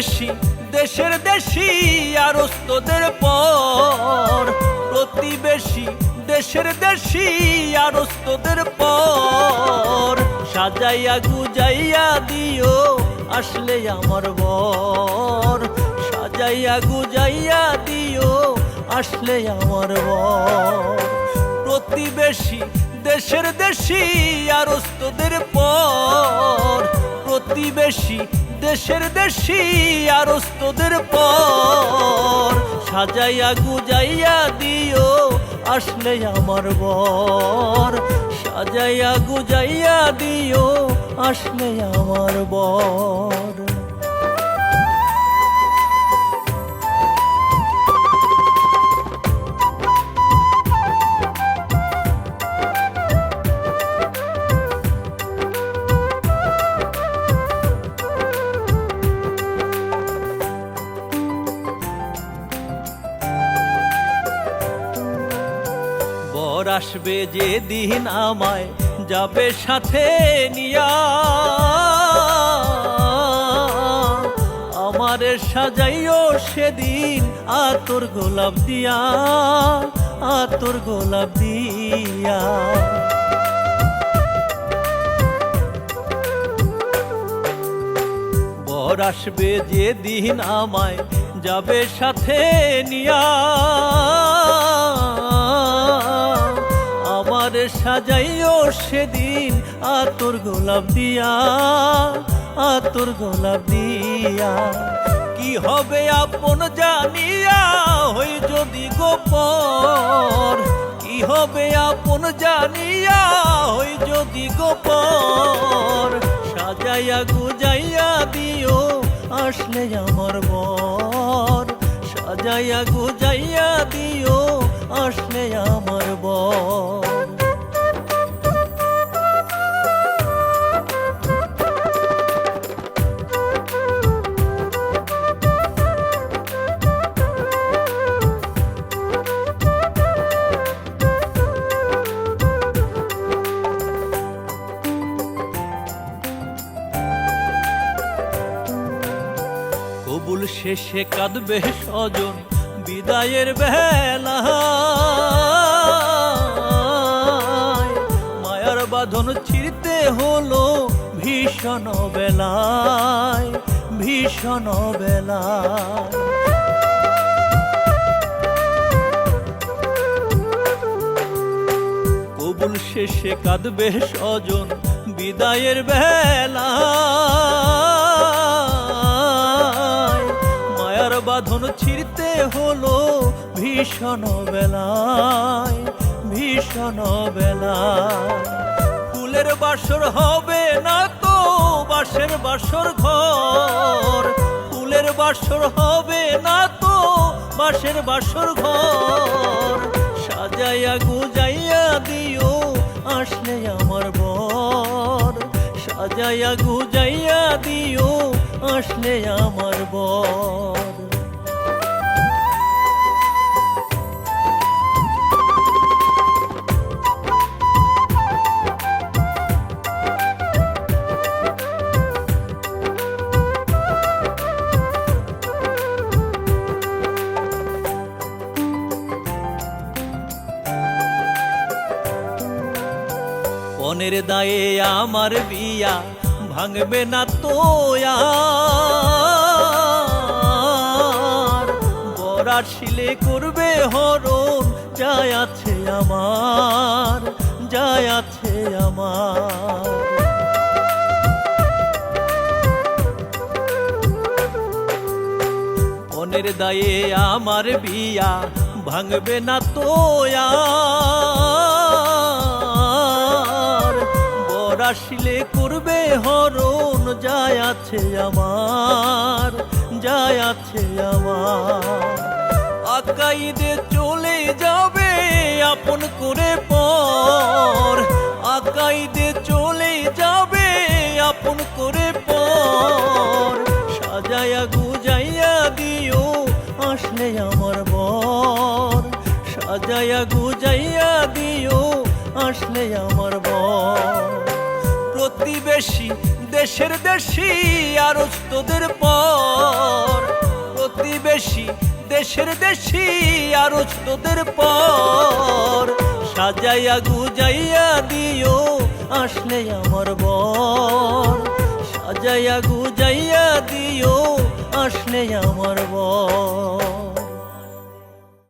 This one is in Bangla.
প্রতিবেশী দেশের দেশি আরস্তদের পর, প্রতিবেশী দেশের দেশি আরস্তদের পর, সাজাইয়া গুজাইয়া দিও আসলে আমার বর, সাজাইয়া গুজাইয়া দিও আসলে আমার বর। প্রতিবেশী দেশের দেশি আরস্তদের পর, প্রতিবেশী দেশের দেশি আরস্তদের পর, সাজাইয়া গুজাইয়া দিও আসলে আমার বর, সাজাইয়া গুজাইয়া দিও আসলে আমার বর। বর আসবে যেদিন আমায় যাবে সাথে নিয়া, আমারে সাজাইও সেদিন আতর গোলাপ দিয়া, আতর গোলাপ দিয়া। বর আসবে যেদিন আমায় যাবে সাথে নিয়া, আমারে সাজাইও সেদিন আতর গোলাপ দিয়া, আতর গোলাপ দিয়া। কি হবে আপন জানিয়া হই যদি গোপন, কি হবে আপন জানিয়া হই যদি গোপন, সাজাইয়া গুজাইয়া দিও আসলে আমার বর, সাজাইয়া গুজাইয়া দিও আসলে আমার বর। কবুল শেষে কাঁদবে স্বজন বিদায়ের বেলা, মায়ার বাঁধন ছিঁড়তে হলো ভীষণ বেলায়, ভীষণ বেলায়। কবুল শেষে কাঁদবে স্বজন বিদায়ের বেলা, মায়ার বাঁধন ছিঁড়তে হলো ভীষণ বেলায়, ভীষণ বেলায়। ফুলের বাসর হবে না তো বাঁশের বাসর ঘর, ফুলের বাসর হবে না তো বাঁশের বাসর ঘর, সাজাইয়া গুজাইয়া দিও আসলে আমার বর, সাজাইয়া গুজাইয়া দিও আসলে আমার বর। পনের দায়ে আমার বিয়া ভাঙবে না তো আর, বর আসিলে করবে হরণ যায় আছে আমার, যায় আছে আমার। পনের দায়ে আমার বিয়া ভাঙবে না তো আর, বর আসিলে করবে হরণ যায় আছে আমার, যায় আছে আমার। আকাইদে চলে যাবে আপন করে পর, আকাইদে চলে যাবে আপন করে পর, সাজাইয়া গুজাইয়া দিও আসলে আমার বর, সাজাইয়া গুজাইয়া দিও আসলে আমার বর। প্রতিবেশী দেশের দেশি আর তোদের পর, প্রতিবেশী দেশের দেশি আর তোদের পর, সাজাইয়া গুজাইয়া দিও আসলে আমার বর, সাজাইয়া গুজাইয়া দিও আসলে আমার বর।